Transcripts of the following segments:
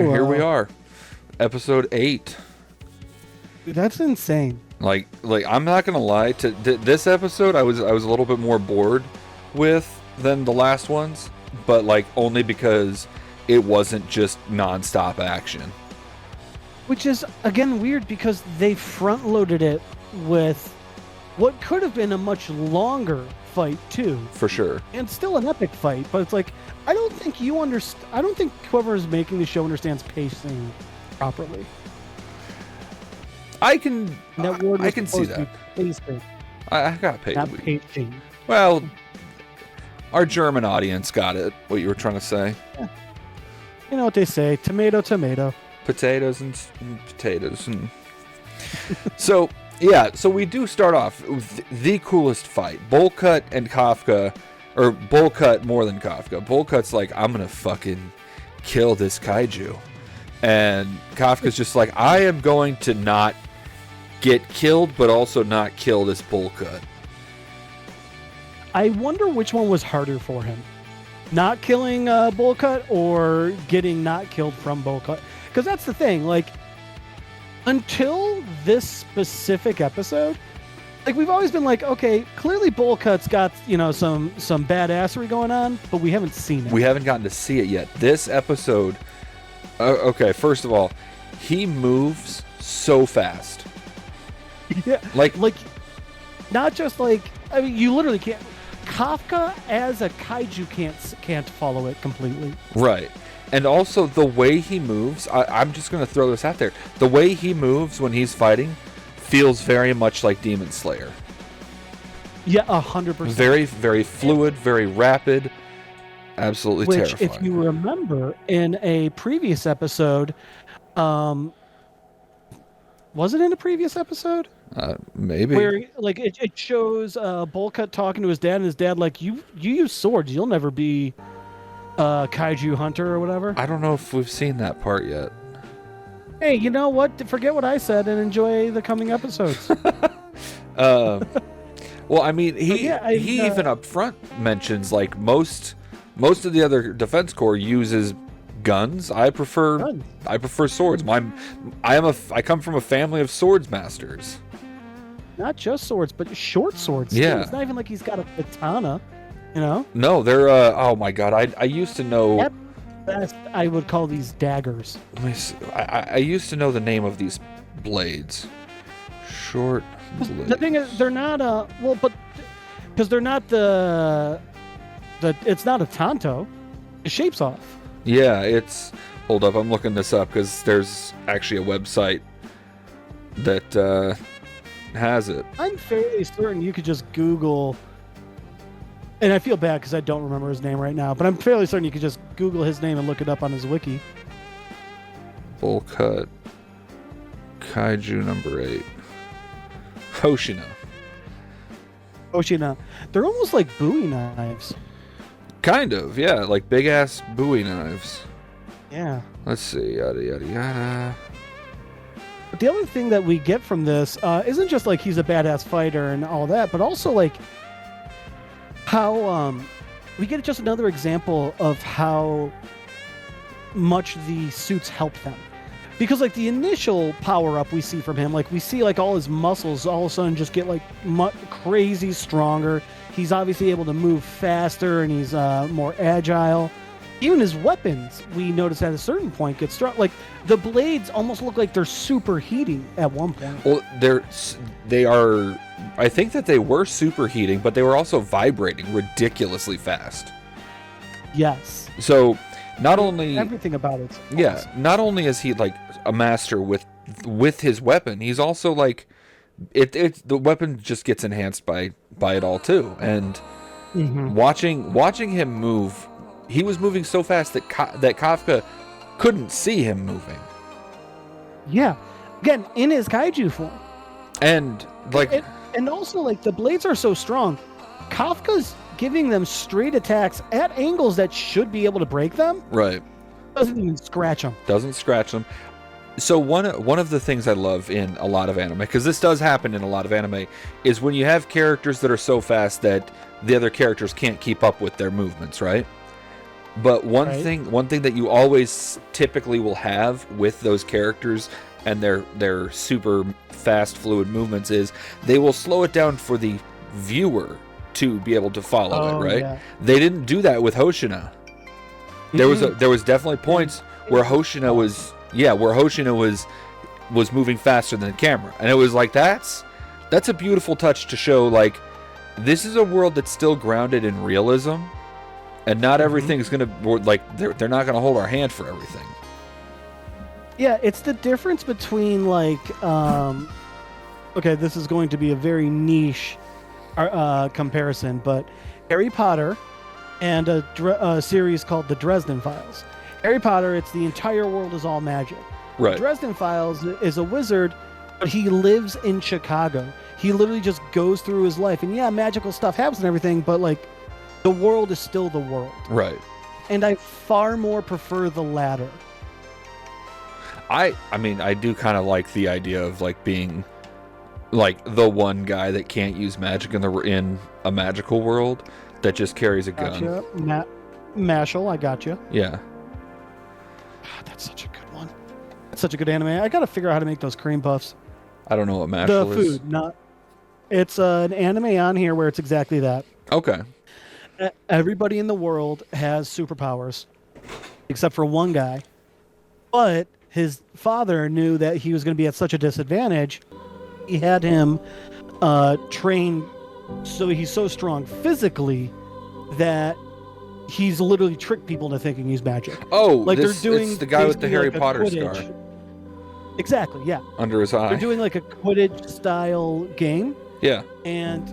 Here we Wow. are, episode 8. That's insane. Like I'm not gonna lie. To this episode, I was a little bit more bored with than the last ones, but like only because it wasn't just non-stop action. Which is, again, weird because they front-loaded it with what could have been a much longer fight, too. For sure. And still an epic fight, but it's like, I don't think whoever is making the show understands pacing properly. I can That word I was can see supposed to that. be pacing, I got paid. not pacing. Well, our German audience got it. What you were trying to say? You know what they say, tomato, tomato. Potatoes and potatoes and so yeah, so we do start off with the coolest fight. Bullcut and Kafka, or Bullcut more than Kafka. Bullcut's like, I'm gonna fucking kill this kaiju, and Kafka's just like, I am going to not get killed but also not kill this Bullcut. I wonder which one was harder for him. Not killing Bullcut or getting not killed from Bullcut. Because that's the thing, like, until this specific episode, like, we've always been like, okay, clearly Bullcut's got, some badassery going on, but we haven't seen it. We haven't gotten to see it yet. This episode, okay, first of all, he moves so fast. Yeah, Like, not just like, I mean, you literally can't. Kafka as a kaiju can't follow it completely. right. And also the way he moves, I'm just going to throw this out there. The way he moves when he's fighting feels very much like Demon Slayer. Yeah, 100%. Very, very fluid, very rapid. Absolutely Which, terrifying. if you remember, in a previous episode, was it in a previous episode? Maybe. Where, like, it shows Bullcut talking to his dad, and his dad, like, you use swords, you'll never be a kaiju hunter or whatever. I don't know if we've seen that part yet. Hey, you know what? Forget what I said and enjoy the coming episodes. Well, I mean, he even up front mentions, like, most of the other Defense Corps uses guns. I prefer swords. I come from a family of swords masters. Not just swords, but short swords. Yeah. Too. It's not even like he's got a katana, you know? No, they're oh my god, I used to know. At best, I would call these daggers. Let me see. I used to know the name of these blades. Short blades. The thing is, they're not because they're not it's not a tanto. The shape's off. Yeah, it's. Hold up, I'm looking this up because there's actually a website that has it. I'm fairly certain you could just Google, and I feel bad because I don't remember his name right now, but I'm fairly certain you could just Google his name and look it up on his wiki. Bullcut. Kaiju number 8. Hoshino. Hoshino. They're almost like Bowie knives. Kind of, yeah, like big ass Bowie knives. Yeah. Let's see, yada yada yada. But the other thing that we get from this isn't just like he's a badass fighter and all that, but also like how we get just another example of how much the suits help them. Because like the initial power up we see from him, like we see like all his muscles all of a sudden just get like crazy stronger. He's obviously able to move faster and he's more agile. Even his weapons, we notice at a certain point, get strong. Like the blades almost look like they're superheating at one point. Well, they are. I think that they were superheating, but they were also vibrating ridiculously fast. Yes. So not only everything about it. Awesome. Not only is he like a master with his weapon, he's also like the weapon just gets enhanced by it all too. And watching him move. He was moving so fast that Kafka couldn't see him moving. Yeah. Again, in his kaiju form. And like and also like the blades are so strong. Kafka's giving them straight attacks at angles that should be able to break them. Right. Doesn't even scratch them. Doesn't scratch them. So one of the things I love in a lot of anime, because this does happen in a lot of anime, is when you have characters that are so fast that the other characters can't keep up with their movements, right? But one Right. thing that you always typically will have with those characters and their super fast fluid movements is they will slow it down for the viewer to be able to follow it, right? Yeah. They didn't do that with Hoshino. There was definitely points where Hoshino was moving faster than the camera. And it was like that's a beautiful touch to show like this is a world that's still grounded in realism. And not everything's gonna like they're not gonna hold our hand for everything. Yeah, it's the difference between like, okay, this is going to be a very niche comparison, but Harry Potter and a series called The Dresden Files. Harry Potter, it's the entire world is all magic. Right. The Dresden Files is a wizard, but he lives in Chicago. He literally just goes through his life, and yeah, magical stuff happens and everything, but like, the world is still the world. Right. And I far more prefer the latter. I mean, I do kind of like the idea of like being like the one guy that can't use magic in a magical world that just carries a gun. Gotcha. Mashal, I got you. Yeah. God, that's such a good one. That's such a good anime. I got to figure out how to make those cream puffs. I don't know what Mashal The is. food, not. It's an anime on here where it's exactly that. Okay. Everybody in the world has superpowers, except for one guy. But his father knew that he was going to be at such a disadvantage. He had him train so he's so strong physically that he's literally tricked people into thinking he's magic. Oh, like it's the guy with the basically Harry like a Potter Quidditch. scar Exactly, yeah. under his eye. They're doing like a Quidditch style game, Yeah. and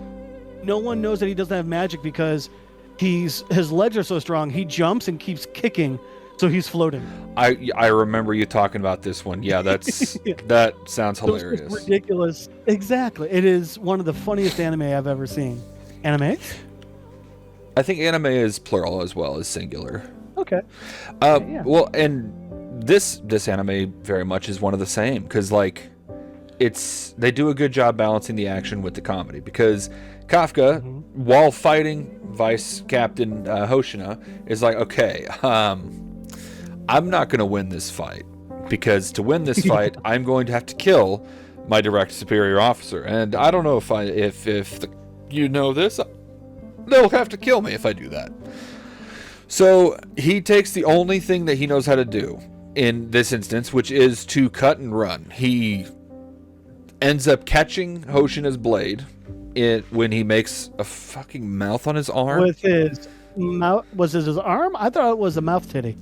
no one knows that he doesn't have magic because his legs are so strong. He jumps and keeps kicking, so he's floating. I remember you talking about this one. Yeah, that's Yeah. that sounds So it's hilarious. ridiculous. Exactly. It is one of the funniest anime I've ever seen. Anime? I think anime is plural as well as singular. Okay. Yeah. Well, and this anime very much is one of the same because like they do a good job balancing the action with the comedy because Kafka, while fighting Vice Captain Hoshino, is like, okay, I'm not going to win this fight because to win this fight, I'm going to have to kill my direct superior officer, and I don't know if you know this, they'll have to kill me if I do that. So he takes the only thing that he knows how to do in this instance, which is to cut and run. He ends up catching Hoshina's blade when he makes a fucking mouth on his arm. With his mouth, was it his arm? I thought it was a mouth titty.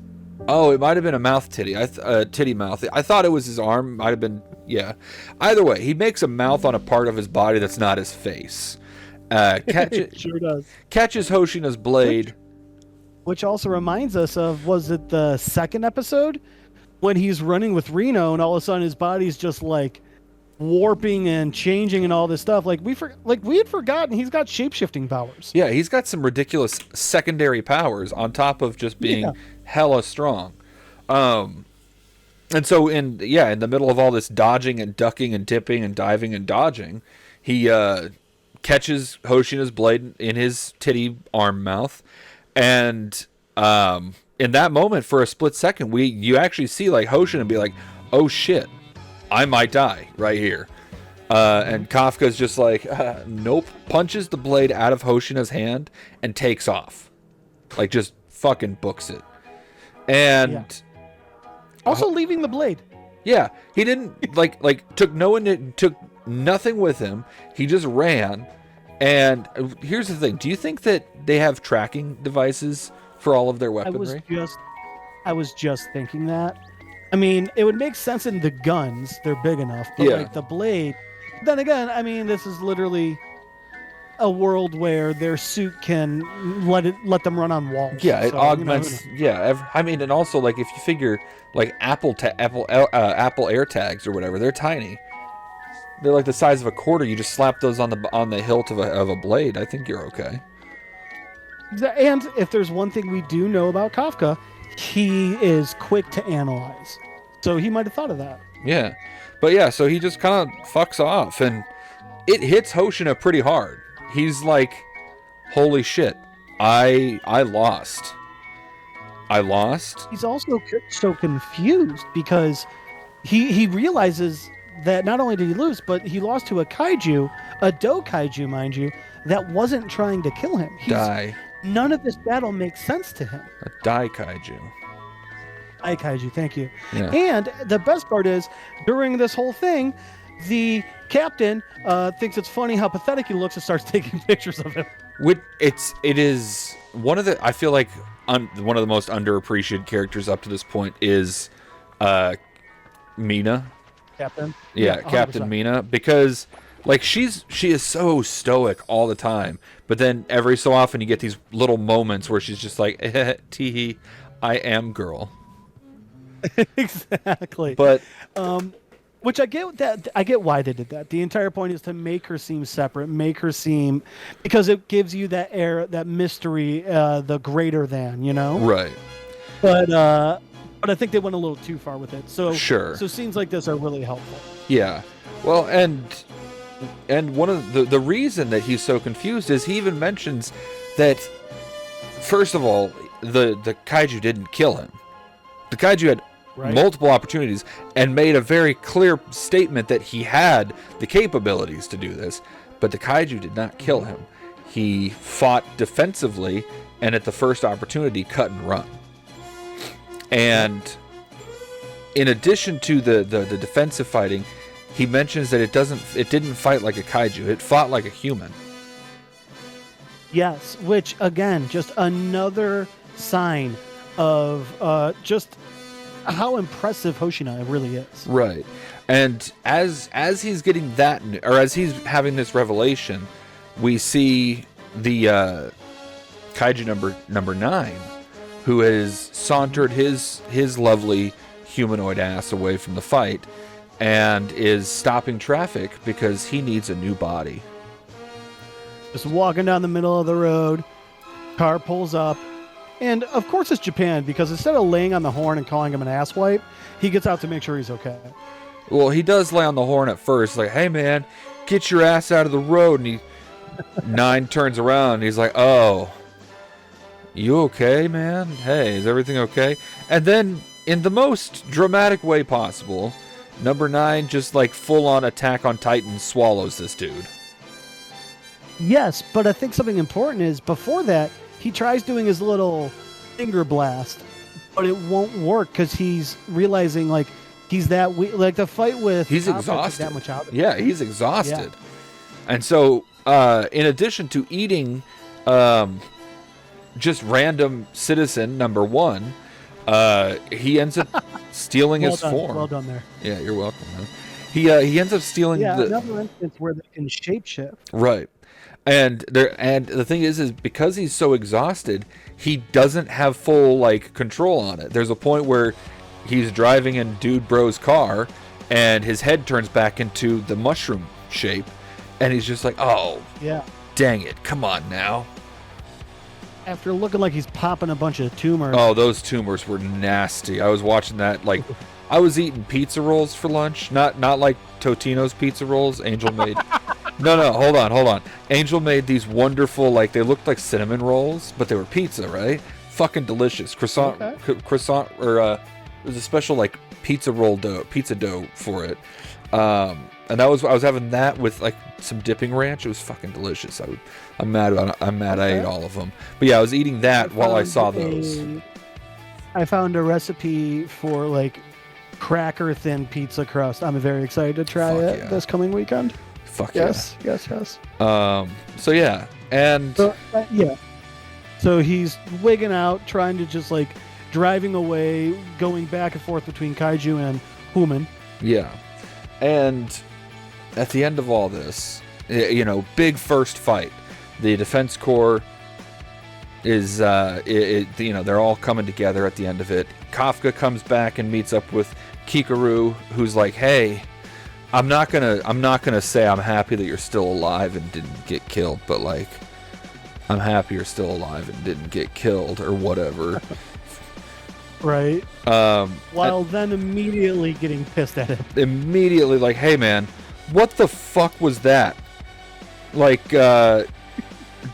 Oh, it might have been a mouth titty. Titty mouth. I thought it was his arm. Might have been, yeah. Either way, he makes a mouth on a part of his body that's not his face. It sure does. Catches Hoshina's blade. Which also reminds us of, was it the second episode? When he's running with Reno and all of a sudden his body's just like warping and changing and all this stuff. Like we had forgotten he's got shape-shifting powers. Yeah, he's got some ridiculous secondary powers on top of just being hella strong. And so in the middle of all this dodging and ducking and dipping and diving and dodging, he catches Hoshina's blade in his titty arm mouth, and in that moment, for a split second, you actually see like Hoshina be like, "Oh shit, I might die right here," and Kafka's just like, "Nope," punches the blade out of Hoshina's hand and takes off, like just fucking books it, and also leaving the blade. Yeah, he didn't took nothing with him. He just ran. And here's the thing: do you think that they have tracking devices for all of their weaponry? I was just thinking that. I mean, it would make sense in the guns; they're big enough. But like the blade, then again, I mean, this is literally a world where their suit can let them run on walls. Yeah, it so, augments. I mean, and also like if you figure like Apple AirTags or whatever, they're tiny. They're like the size of a quarter. You just slap those on the hilt of a blade. I think you're okay. And if there's one thing we do know about Kafka, he is quick to analyze. So he might have thought of that. Yeah, but yeah, so he just kind of fucks off, and it hits Hoshina pretty hard. He's like, "Holy shit, I lost." I lost. He's also so confused because he realizes that not only did he lose, but he lost to a kaiju, a do kaiju, mind you, that wasn't trying to kill him. Die. None of this battle makes sense to him. A die kaiju. I kaiju, thank you. Yeah. And the best part is, during this whole thing, the captain thinks it's funny how pathetic he looks and starts taking pictures of him. It is one of the, I feel like one of the most underappreciated characters up to this point is Mina. Captain? Yeah, Captain Mina, because like she is so stoic all the time, but then every so often you get these little moments where she's just like, teehee, I am girl. Exactly. But which I get that. I get why they did that. The entire point is to make her seem separate, make her seem, because it gives you that air, that mystery, the greater than, you know. Right. But I think they went a little too far with it. So sure. So scenes like this are really helpful. Yeah. Well, and one of the reason that he's so confused is he even mentions that, first of all, the kaiju didn't kill him. The kaiju had multiple opportunities and made a very clear statement that he had the capabilities to do this, but the kaiju did not kill him. He fought defensively and at the first opportunity cut and run. And in addition to the defensive fighting, he mentions that it didn't fight like a kaiju, it fought like a human. Yes, which again, just another sign of just how impressive Hoshino really is. Right. And as he's getting that, or as he's having this revelation, we see the kaiju number 9, who has sauntered his lovely humanoid ass away from the fight and is stopping traffic because he needs a new body. Just walking down the middle of the road, car pulls up, and of course it's Japan, because instead of laying on the horn and calling him an asswipe, he gets out to make sure he's okay. Well, he does lay on the horn at first, like, hey man, get your ass out of the road, and 9 turns around and he's like, oh, you okay, man? Hey, is everything okay? And then, in the most dramatic way possible, number 9 just like full-on Attack on Titan swallows this dude. Yes, but I think something important is, before that, he tries doing his little finger blast, but it won't work because he's realizing, like, he's that like the fight with he's Kafka exhausted. That much out of yeah, he's exhausted. Yeah. And so, in addition to eating just random citizen number 1, he ends up stealing his form. Well done there. Yeah, you're welcome, man. He ends up stealing another instance where they can shapeshift. Right. And the thing is because he's so exhausted, he doesn't have full like control on it. There's a point where he's driving in Dude Bro's car and his head turns back into the mushroom shape, and he's just like, oh yeah, dang it, come on now. After looking like he's popping a bunch of tumors. Oh, those tumors were nasty. I was watching that, like, I was eating pizza rolls for lunch, not like Totino's pizza rolls. Angel made no, hold on. Angel made these wonderful, like, they looked like cinnamon rolls, but they were pizza, right? Fucking delicious. Croissant, or it was a special, like, pizza dough for it. And I was having that with like some dipping ranch. It was fucking delicious. I'm mad I ate all of them. But yeah, I was eating that while I saw those. I found a recipe for like cracker thin pizza crust. I'm very excited to try it this coming weekend. Fuck yes. So yeah, and so he's wigging out, trying to just like driving away, going back and forth between kaiju and human. Yeah, and at the end of all this, big first fight. The Defense Corps is, they're all coming together at the end of it. Kafka comes back and meets up with Kikaru, who's like, "Hey, I'm not gonna say I'm happy that you're still alive and didn't get killed, but like, I'm happy you're still alive and didn't get killed or whatever." Right. While then immediately getting pissed at him. Immediately, like, "Hey man, what the fuck was that?" Like,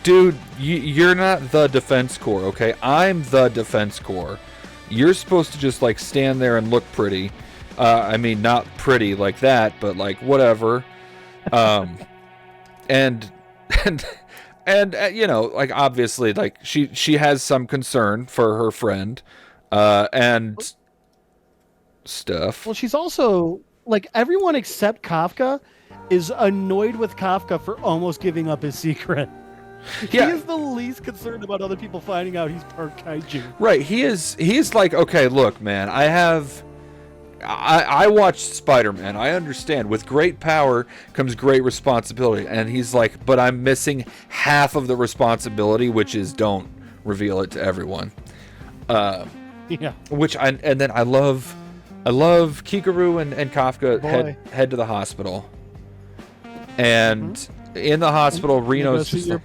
dude, you're not the Defense Corps, okay? I'm the Defense Corps. You're supposed to just like stand there and look pretty. I mean, not pretty like that, but like whatever. And you know, like obviously, like she has some concern for her friend, and stuff. Well, she's also like everyone except Kafka is annoyed with Kafka for almost giving up his secret. Yeah. He is the least concerned about other people finding out he's part kaiju. Right. He's like, okay, look, man, I watched Spider-Man. I understand. With great power comes great responsibility. And he's like, but I'm missing half of the responsibility, which is don't reveal it to everyone. Yeah. And then I love Kikaru and Kafka head to the hospital. And in the hospital, Reno's just like,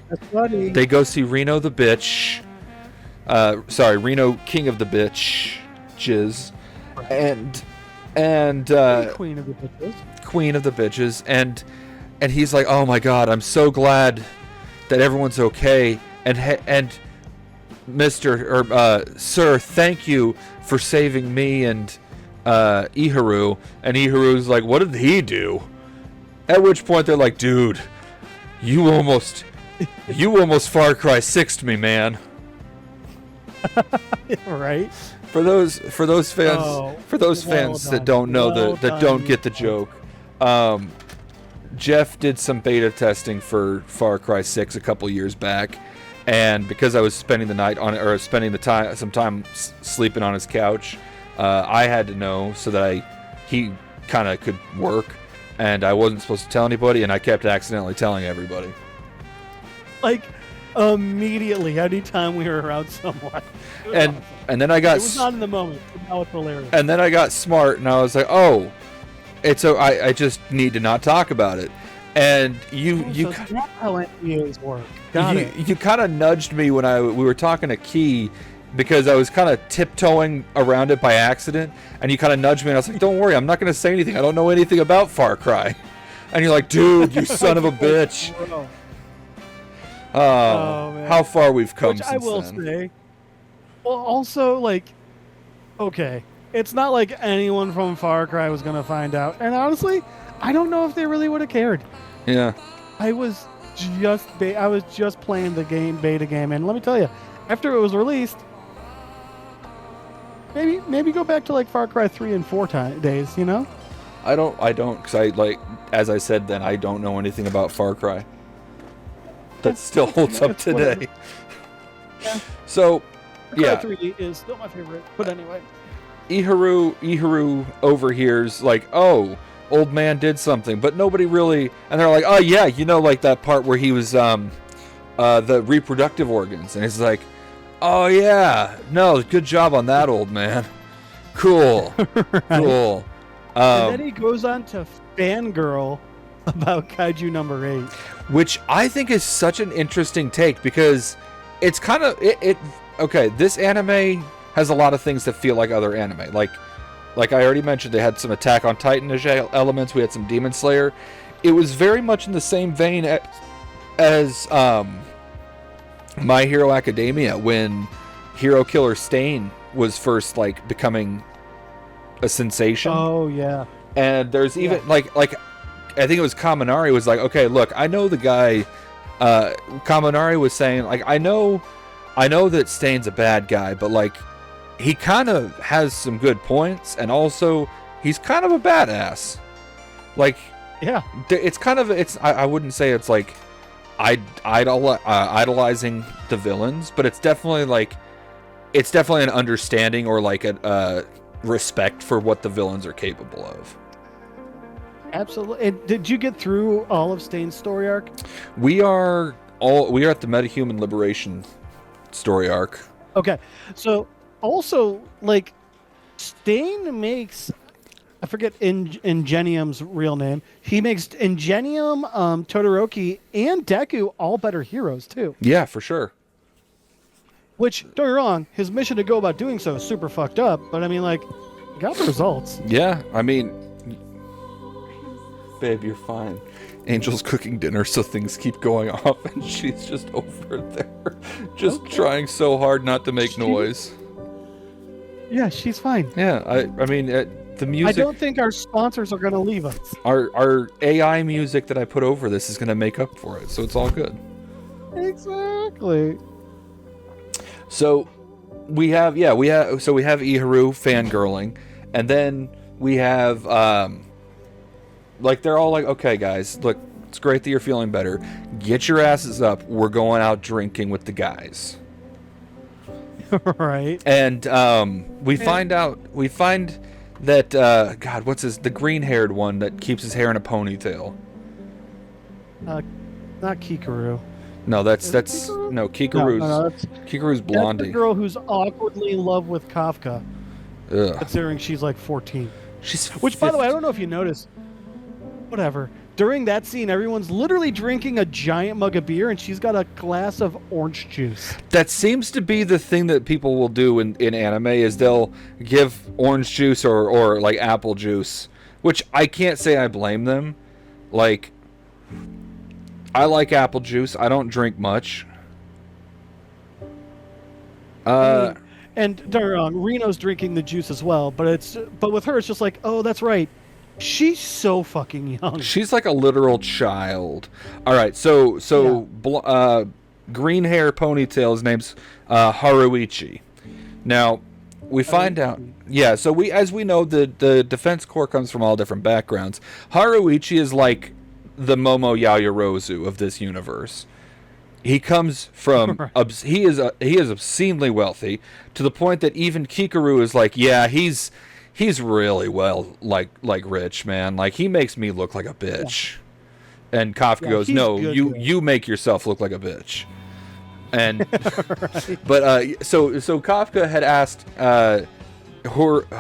they go see Reno the bitch. Reno King of the bitch, Jizz, and Queen of the bitches. Queen of the bitches, and he's like, oh my god, I'm so glad that everyone's okay, and Sir, thank you for saving me and Iharu, and Iharu's like, what did he do? At which point they're like, dude, you almost Far Cry 6'd me, man. Right. For those fans that don't know that don't get the joke, Jeff did some beta testing for Far Cry 6 a couple years back, and because I was spending some time sleeping on his couch, I had to know so that he kind of could work. And I wasn't supposed to tell anybody, and I kept accidentally telling everybody. Like, immediately, anytime we were around someone. And then I got... It was not in the moment, but now it's hilarious. And then I got smart, and I was like, oh, I just need to not talk about it. And that's how NDAs work. Got it. You kind of nudged me when we were talking to Key, because I was kind of tiptoeing around it by accident, and you kind of nudged me, and I was like, don't worry, I'm not going to say anything. I don't know anything about Far Cry. And you're like, dude, you son of a bitch. Oh, man. How far we've come since then. I will say, well, also, like, okay, it's not like anyone from Far Cry was going to find out. And honestly, I don't know if they really would have cared. Yeah. I was just playing the beta game, and let me tell you, after it was released, maybe go back to like Far Cry 3 and 4 days, you know? I don't, because as I said then, I don't know anything about Far Cry. That still holds up today. Yeah. So, Far Cry 3 is still my favorite, but anyway. Iharu overhears like, oh, old man did something, but nobody really, and they're like, oh yeah, you know, like that part where he was, the reproductive organs, and he's like, oh yeah, no, good job on that, old man. Cool. Right. Cool. And then he goes on to fangirl about Kaiju No.8, which I think is such an interesting take, because it's kind of okay, this anime has a lot of things that feel like other anime, like I already mentioned, they had some Attack on Titan-ish elements, we had some Demon Slayer. It was very much in the same vein as My Hero Academia, when Hero Killer Stain was first like becoming a sensation. Oh yeah. And there's even like I think it was Kaminari was like, okay, look, I know the guy. Kaminari was saying like, I know that Stain's a bad guy, but like he kind of has some good points, and also he's kind of a badass. Like, yeah, it's kind of I wouldn't say it's like idolizing the villains, but it's definitely an understanding or like a respect for what the villains are capable of. Absolutely. And did you get through all of Stain's story arc? We are at the Metahuman Liberation story arc. Okay, so also like Stain makes, I forget Ingenium's real name. He makes Ingenium, Todoroki, and Deku all better heroes too. Yeah, for sure. Which, don't get me wrong, his mission to go about doing so is super fucked up, but I mean, like, he got the results. Yeah, I mean, babe, you're fine. Angel's cooking dinner, so things keep going off, and she's just over there, just trying so hard not to make noise. Yeah, she's fine. Yeah, I mean, the music... I don't think our sponsors are going to leave us. Our AI music that I put over this is going to make up for it, so it's all good. Exactly. So we have Iharu fangirling, and then we have like they're all like, okay guys, look, it's great that you're feeling better. Get your asses up. We're going out drinking with the guys. Right. And we find that God, what's the green-haired one that keeps his hair in a ponytail? Not Kikaru. No, that's Kikaru? no Kikaru's. Kikaru's Blondie. That's the girl who's awkwardly in love with Kafka. Ugh. Considering she's like 14. She's Which, by the way, I don't know if you noticed. Whatever. During that scene, everyone's literally drinking a giant mug of beer, and she's got a glass of orange juice. That seems to be the thing that people will do in anime, is they'll give orange juice or like apple juice, which I can't say I blame them. Like, I like apple juice. I don't drink much. And don't get me wrong, Reno's drinking the juice as well, but with her it's just like, oh, that's right. She's so fucking young. She's like a literal child. All right, so green hair ponytail. His name's Haruichi. Now we find out. Yeah, so as we know, the Defense Corps comes from all different backgrounds. Haruichi is like the Momo Yaoyorozu of this universe. He comes from he is obscenely wealthy, to the point that even Kikaru is like, yeah, he's really like rich, man. Like, he makes me look like a bitch. Yeah. And Kafka goes, no, you make yourself look like a bitch. And but so Kafka had asked Haruichi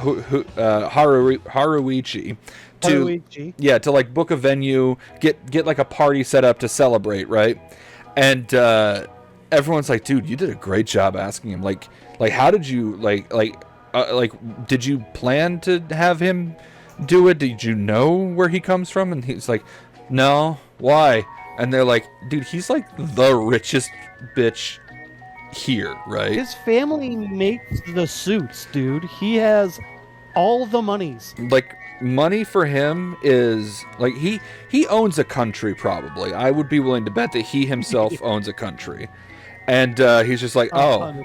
to like book a venue, get like a party set up to celebrate, right? And everyone's like, dude, you did a great job asking him. Like how did you did you plan to have him do it? Did you know where he comes from? And he's like, no, why? And they're like, dude, he's like the richest bitch here, right? His family makes the suits, dude. He has all the monies. Like, money for him is like he owns a country, probably. I would be willing to bet that he himself owns a country. And he's just like, oh,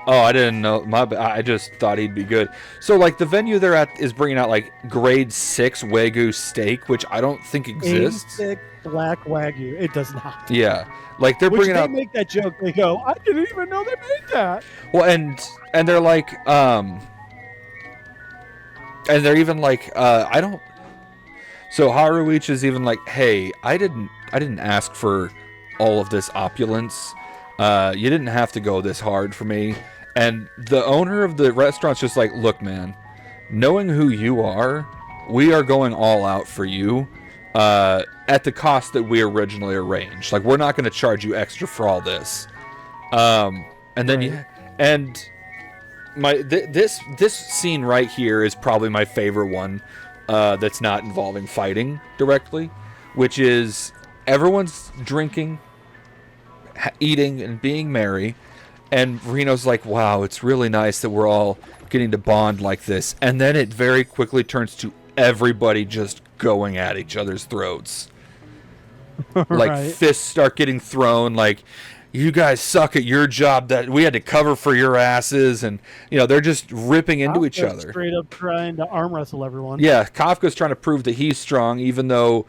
I didn't know. I just thought he'd be good. So like the venue they're at is bringing out like grade 6 Wagyu steak, which I don't think exists. Thick black Wagyu. It does not. Yeah, like they're bringing out. They make that joke. They go, I didn't even know they made that. Well, and they're like, and they're even like, I don't. So Haruichi is even like, hey, I didn't ask for all of this opulence. You didn't have to go this hard for me. And the owner of the restaurant's just like, look, man, knowing who you are, we are going all out for you at the cost that we originally arranged. Like, we're not going to charge you extra for all this. And then this scene right here is probably my favorite one that's not involving fighting directly, which is everyone's drinking, eating, and being merry, and Reno's like, wow, it's really nice that we're all getting to bond like this. And then it very quickly turns to everybody just going at each other's throats. Like, fists start getting thrown, like, you guys suck at your job that we had to cover for your asses, and they're just ripping into each other. Straight up trying to arm wrestle everyone. Yeah, Kafka's trying to prove that he's strong, even though,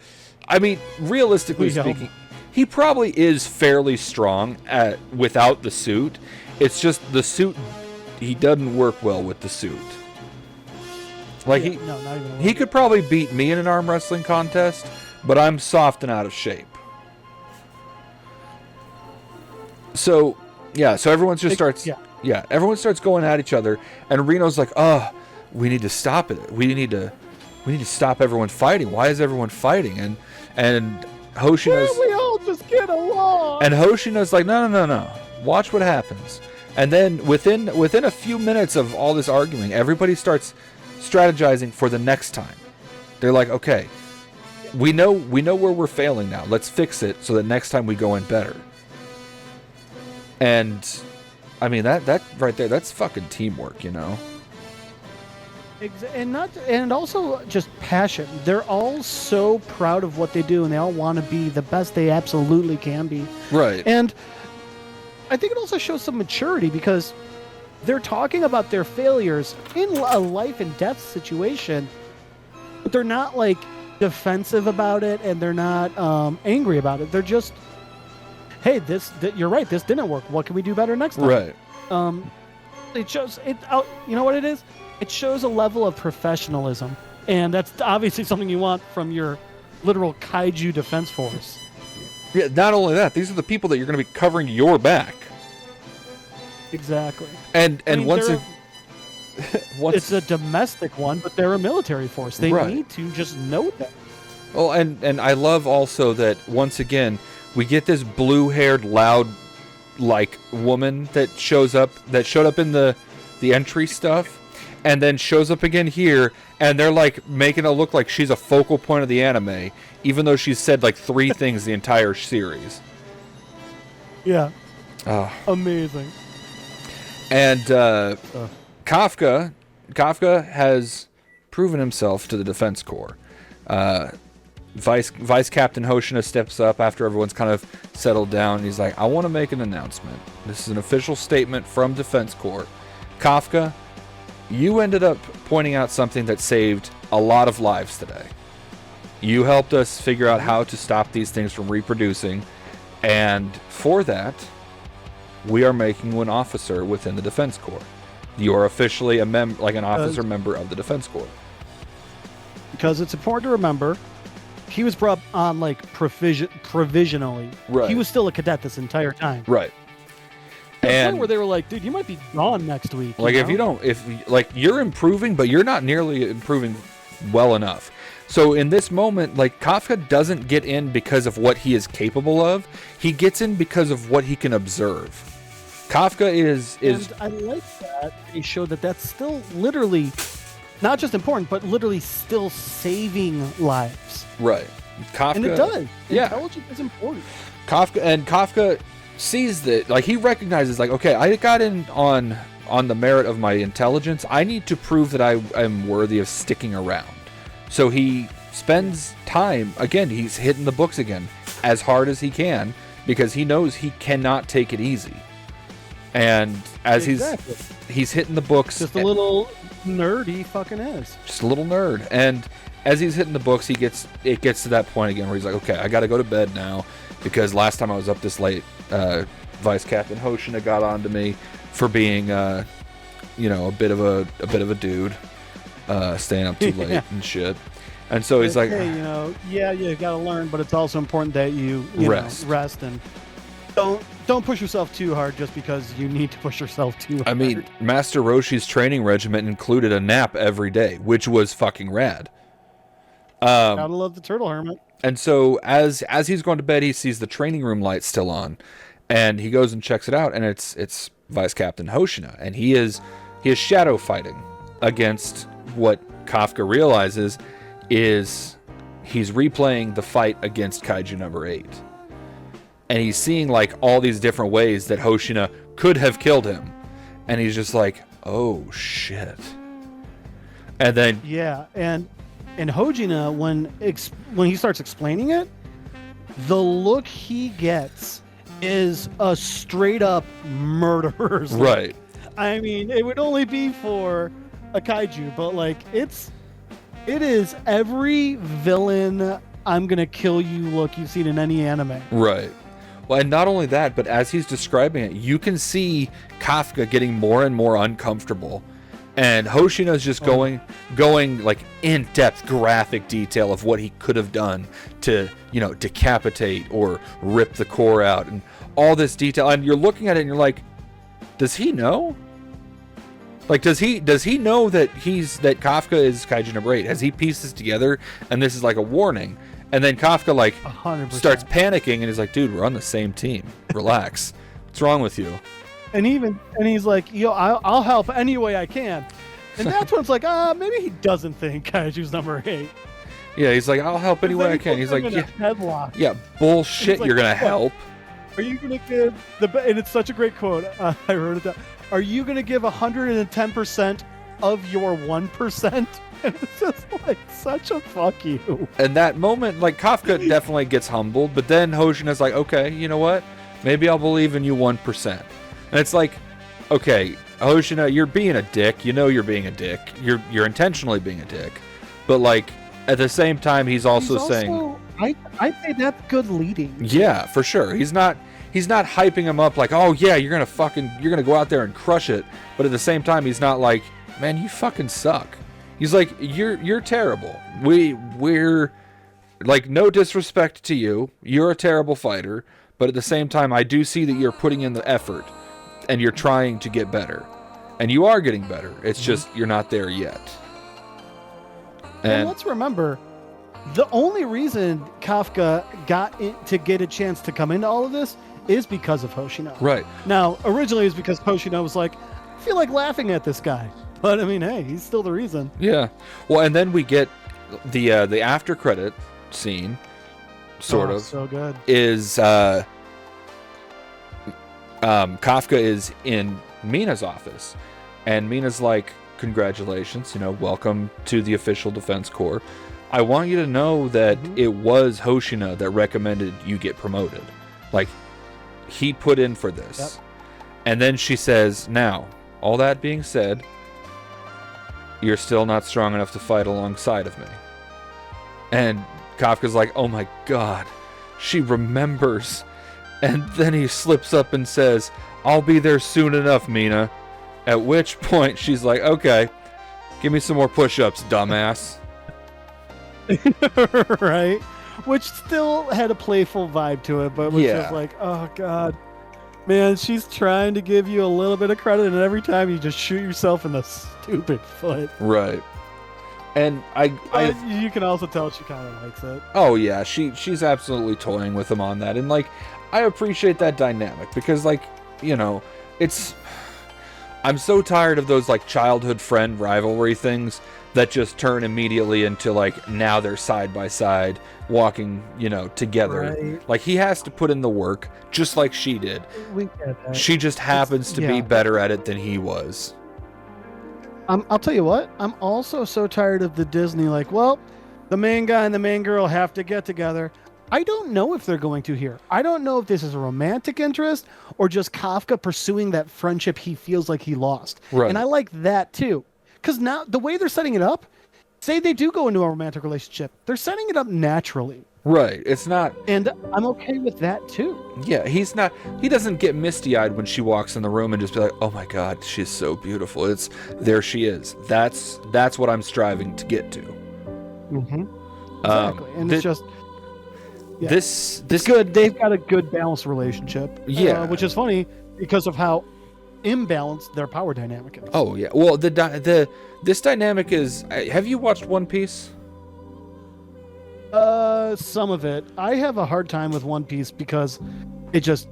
I mean, realistically speaking, he probably is fairly strong without the suit. It's just the suit, he doesn't work well with the suit. Like, he could probably beat me in an arm wrestling contest, but I'm soft and out of shape. So everyone just starts everyone starts going at each other, and Reno's like, oh, we need to stop it. We need to stop everyone fighting. Why is everyone fighting? And Hoshino's, we all just get along. And Hoshino's like, no. Watch what happens. And then within a few minutes of all this arguing, everybody starts strategizing for the next time. They're like, okay, we know where we're failing now. Let's fix it so that next time we go in better. And I mean that right there, that's fucking teamwork, you know. And also just passion. They're all so proud of what they do, and they all want to be the best they absolutely can be. Right. And I think it also shows some maturity because they're talking about their failures in a life and death situation, but they're not like defensive about it, and they're not angry about it. They're just, hey, you're right. This didn't work. What can we do better next time? Right. It shows it. You know what it is? It shows a level of professionalism, and that's obviously something you want from your literal kaiju defense force. Yeah. Not only that, these are the people that you're going to be covering your back. Exactly. And I mean, once it's a domestic one, but they're a military force. They need to just know that. Well, and I love also that once again we get this blue-haired, loud, like woman that showed up in the entry stuff, and then shows up again here, and they're like making it look like she's a focal point of the anime, even though she's said like 3 things the entire series. Yeah. Amazing. And Kafka has proven himself to the Defense Corps. Vice Captain Hoshino steps up after everyone's kind of settled down. And he's like, I want to make an announcement. This is an official statement from Defense Corps. Kafka, you ended up pointing out something that saved a lot of lives today. You helped us figure out how to stop these things from reproducing. And for that, we are making you an officer within the Defense Corps. You are officially an officer member of the Defense Corps. Because it's important to remember, he was brought on like provisionally. Right. He was still a cadet this entire time. Right. And where they were like, dude, you might be gone next week. Like, if you're improving, but you're not nearly improving well enough. So in this moment, like, Kafka doesn't get in because of what he is capable of. He gets in because of what he can observe. Kafka is. And I like that they showed that that's still literally not just important, but literally still saving lives. Right. Kafka, and it does. Yeah. Intelligence is important. Kafka sees that, like, he recognizes, like, okay, I got in on the merit of my intelligence. I need to prove that I am worthy of sticking around. So he spends time, again, he's hitting the books again as hard as he can because he knows he cannot take it easy. And as he's hitting the books, just a little nerd he fucking is. Just a little nerd. And as he's hitting the books, it gets to that point again where he's like, okay, I got to go to bed now because last time I was up this late, Vice Captain Hoshino got on to me for being, a bit of a dude, staying up too late and shit. And so he's like, hey, you got to learn, but it's also important that you rest and don't push yourself too hard just because you need to push yourself too hard. I mean, Master Roshi's training regimen included a nap every day, which was fucking rad. Gotta love the turtle hermit. And so as he's going to bed, he sees the training room light still on, and he goes and checks it out, and it's Vice Captain Hoshino, and he is shadow fighting against what Kafka realizes is he's replaying the fight against Kaiju No.8. And he's seeing like all these different ways that Hoshino could have killed him. And he's just like, oh shit. And then and Hoshino, when he starts explaining it, the look he gets is a straight up murderer's look. Right. I mean, it would only be for a kaiju, but like it is every villain I'm gonna kill you look you've seen in any anime. Right. Well, and not only that, but as he's describing it, you can see Kafka getting more and more uncomfortable. And Hoshino's just going like in-depth graphic detail of what he could have done to, decapitate or rip the core out and all this detail. And you're looking at it and you're like, does he know? Like, does he know that Kafka is Kaiju No.8? Has he pieced this together and this is like a warning? And then Kafka 100%. Starts panicking and he's like, dude, we're on the same team. Relax. What's wrong with you? And he's like, I'll help any way I can. And that's when it's like, maybe he doesn't think Kaiju's No.8. Yeah, he's like, I'll help any way I can. He's like, yeah, headlock. yeah, bullshit. Like, you're gonna help. Are you gonna give and it's such a great quote. I wrote it down. Are you gonna give 110% of your 1%? And it's just like such a fuck you. And that moment, like Kafka definitely gets humbled, but then Hoshino's like, okay, you know what? Maybe I'll believe in you 1%. And it's like, okay, Hoshino, you're being a dick. You know you're being a dick. You're intentionally being a dick. But like at the same time, he's also saying, I'd say that's good leading. Yeah, for sure. He's not hyping him up like, oh yeah, you're gonna go out there and crush it. But at the same time, he's not like, man, you fucking suck. He's like, you're terrible. We're like, no disrespect to you. You're a terrible fighter. But at the same time, I do see that you're putting in the effort and you're trying to get better. And you are getting better. It's just you're not there yet. And let's remember, the only reason Kafka got to get a chance to come into all of this is because of Hoshino. Right. Now, originally it was because Hoshino was like, I feel like laughing at this guy. But I mean, hey, he's still the reason. Yeah. Well, and then we get the after credit scene, sort of. So good. Is Kafka is in Mina's office, and Mina's like, congratulations, welcome to the official Defense Corps. I want you to know that it was Hoshino that recommended you get promoted. Like, he put in for this. Yep. And then she says, now, all that being said, you're still not strong enough to fight alongside of me. And Kafka's like, oh my god, she remembers. And then he slips up and says, I'll be there soon enough, Mina. At which point she's like, okay, give me some more push-ups, dumbass. Right? Which still had a playful vibe to it, but was just like, oh god. Man, she's trying to give you a little bit of credit, and every time you just shoot yourself in the stupid foot. Right. And you can also tell she kind of likes it. Oh yeah, she's absolutely toying with him on that, and like, I appreciate that dynamic because, like, it's. I'm so tired of those like childhood friend rivalry things that just turn immediately into like now they're side by side walking, together. Right. Like, he has to put in the work just like she did. We get that. She just happens to be better at it than he was. I'll tell you what, I'm also so tired of the Disney like, well, the main guy and the main girl have to get together. I don't know if they're going to here. I don't know if this is a romantic interest or just Kafka pursuing that friendship he feels like he lost. Right. And I like that too. Because now the way they're setting it up, say they do go into a romantic relationship, they're setting it up naturally. Right. It's not. And I'm okay with that too. Yeah, he doesn't get misty-eyed when she walks in the room and just be like, oh my god, she's so beautiful. It's there she is. That's what I'm striving to get to. Mm-hmm. Exactly. And it's just this good. They've got a good balanced relationship. Yeah. Which is funny because of how imbalanced their power dynamic is. Oh yeah. Well, this dynamic is. Have you watched One Piece? Some of it. I have a hard time with One Piece because it just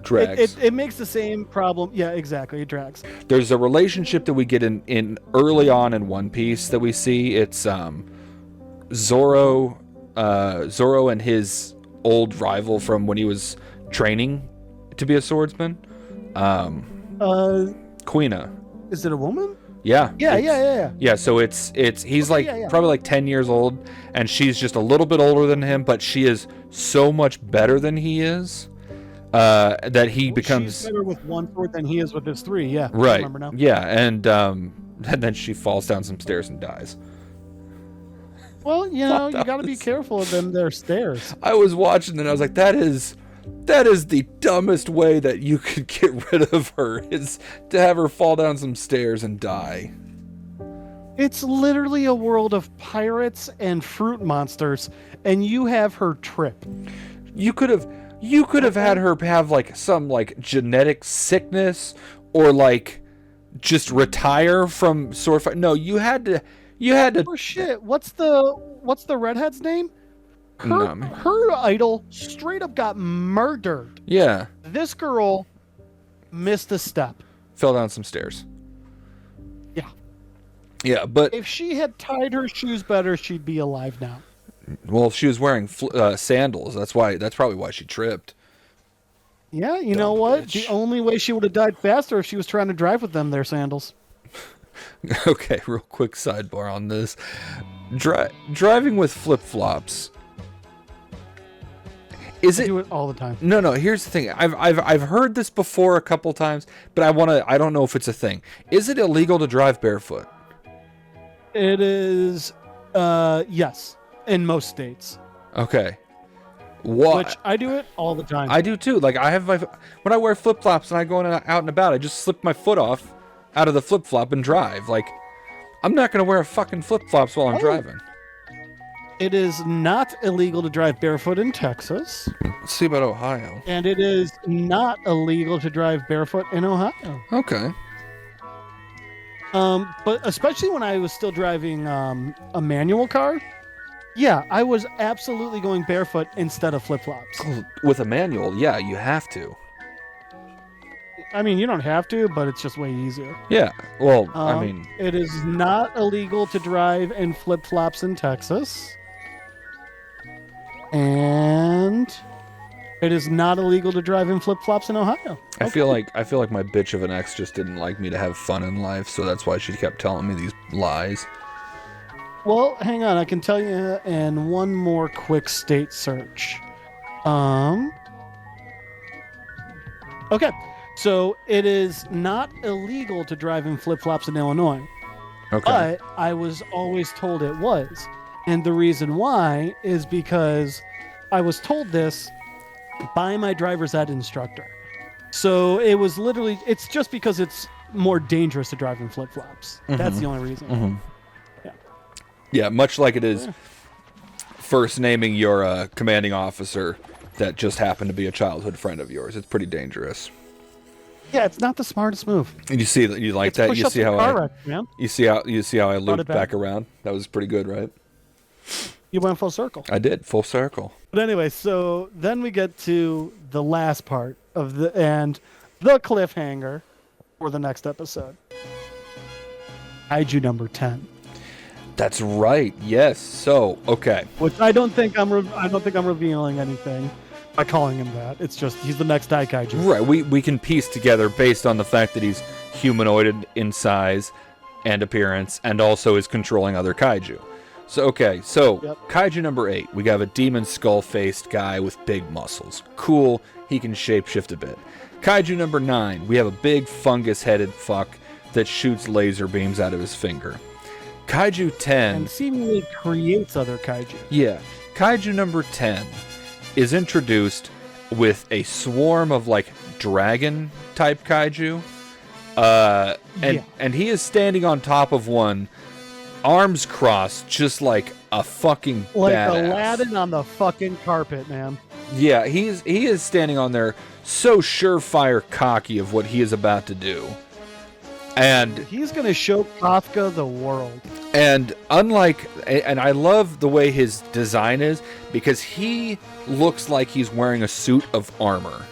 drags. It makes the same problem. Yeah, exactly. It drags. There's a relationship that we get in early on in One Piece that we see. It's Zoro and his old rival from when he was training to be a swordsman. Kuina. Is it a woman? Yeah. Yeah. So he's probably like 10 years old, and she's just a little bit older than him, but she is so much better than he is that he becomes. She's better with one sword than he is with his three. Yeah. Right. I remember now. Yeah, and then she falls down some stairs and dies. Well, you got to be careful of them. Their stairs. I was watching and I was like, that is the dumbest way that you could get rid of her, is to have her fall down some stairs and die. It's literally a world of pirates and fruit monsters, and you have her trip. You could have had her have like some like genetic sickness or like just retire from sword fight. No, you had to. Oh shit! What's the redhead's name? Her idol straight up got murdered. Yeah. This girl missed a step. Fell down some stairs. Yeah. Yeah, but If she had tied her shoes better, she'd be alive now. well, she was wearing sandals. That's probably why she tripped. Yeah, you Dumb know what? bitch. The only way she would have died faster if she was trying to drive with them their sandals. Okay, real quick sidebar on this. Driving with flip-flops. Is I it do it all the time. No, here's the thing. I've heard this before a couple times, but I don't know if it's a thing. Is it illegal to drive barefoot? It is, yes, in most states. Okay. What? Which I do it all the time. I do too. Like when I wear flip-flops and I go out and about, I just slip my foot off out of the flip-flop and drive. Like, I'm not gonna wear fucking flip-flops while I'm driving. It is not illegal to drive barefoot in Texas. Let's see about Ohio. And it is not illegal to drive barefoot in Ohio. Okay. But especially when I was still driving a manual car, yeah, I was absolutely going barefoot instead of flip-flops. With a manual, yeah, you have to. I mean, you don't have to, but it's just way easier. Yeah. Well, I mean, it is not illegal to drive in flip-flops in Texas. And it is not illegal to drive in flip-flops in Ohio. I feel like my bitch of an ex just didn't like me to have fun in life, so that's why she kept telling me these lies. Well, hang on. I can tell you in one more quick state search. Okay. So it is not illegal to drive in flip-flops in Illinois. Okay. But I was always told it was. And the reason why is because I was told this by my driver's ed instructor. So it was literally, it's just because it's more dangerous to drive in flip-flops. Mm-hmm. That's the only reason. Mm-hmm. Yeah. Yeah, much like it is first naming your commanding officer that just happened to be a childhood friend of yours. It's pretty dangerous. Yeah, it's not the smartest move. And you see that you like it's that. You see how man. You see how I looped back around. That was pretty good, right? You went full circle. I did full circle. But anyway, so then we get to the last part of the cliffhanger for the next episode. Kaiju number 10. That's right. Yes. So okay. Which I don't think I'm revealing anything by calling him that. It's just he's the next Kaiju. Right. We can piece together based on the fact that he's humanoid in size and appearance, and also is controlling other kaiju. So Kaiju number 8, we have a demon skull-faced guy with big muscles. Cool, he can shapeshift a bit. Kaiju number 9, we have a big fungus-headed fuck that shoots laser beams out of his finger. Kaiju 10... and seemingly creates other kaiju. Yeah. Kaiju number 10 is introduced with a swarm of, like, dragon-type kaiju. And he is standing on top of one, arms crossed, just like a fucking like badass. Aladdin on the fucking carpet, man. Yeah, he is standing on there, so surefire cocky of what he is about to do. And he's gonna show Kafka the world. And I love the way his design is, because he looks like he's wearing a suit of armor.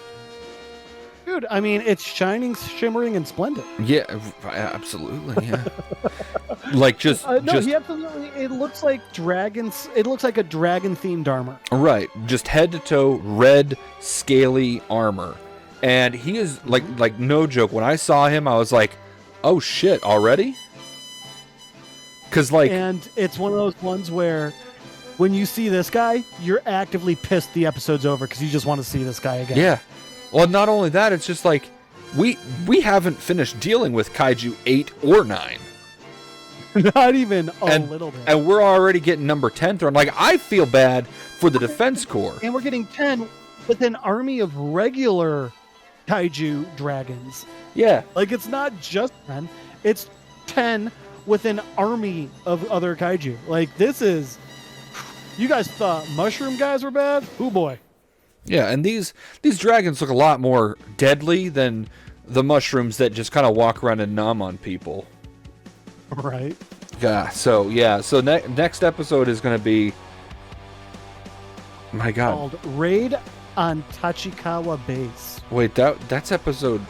Dude, I mean, it's shining, shimmering, and splendid. Yeah, absolutely. Yeah. Like he absolutely. It looks like dragons. It looks like a dragon-themed armor. Right, just head to toe, red, scaly armor, and he is like no joke. When I saw him, I was like, "Oh shit, already?" And it's one of those ones where, when you see this guy, you're actively pissed the episode's over because you just want to see this guy again. Yeah. Well, not only that, it's just like we haven't finished dealing with Kaiju 8 or 9. Not even a little bit. And we're already getting number 10 thrown. Like, I feel bad for the Defense Corps. And we're getting 10 with an army of regular Kaiju dragons. Yeah. Like, it's not just 10. It's 10 with an army of other Kaiju. Like, this is... You guys thought mushroom guys were bad? Oh boy. Yeah, and these dragons look a lot more deadly than the mushrooms that just kind of walk around and numb on people. Right. Yeah. So next episode is going to be, my God, called Raid on Tachikawa Base. Wait, that's episode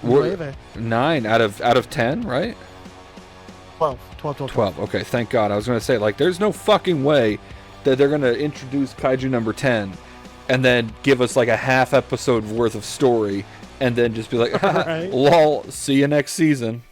9 out of 10, right? 12. 12. Okay, thank God. I was going to say, like, there's no fucking way that they're going to introduce Kaiju number 10 and then give us, like, a half episode worth of story and then just be like, Right. lol, see you next season.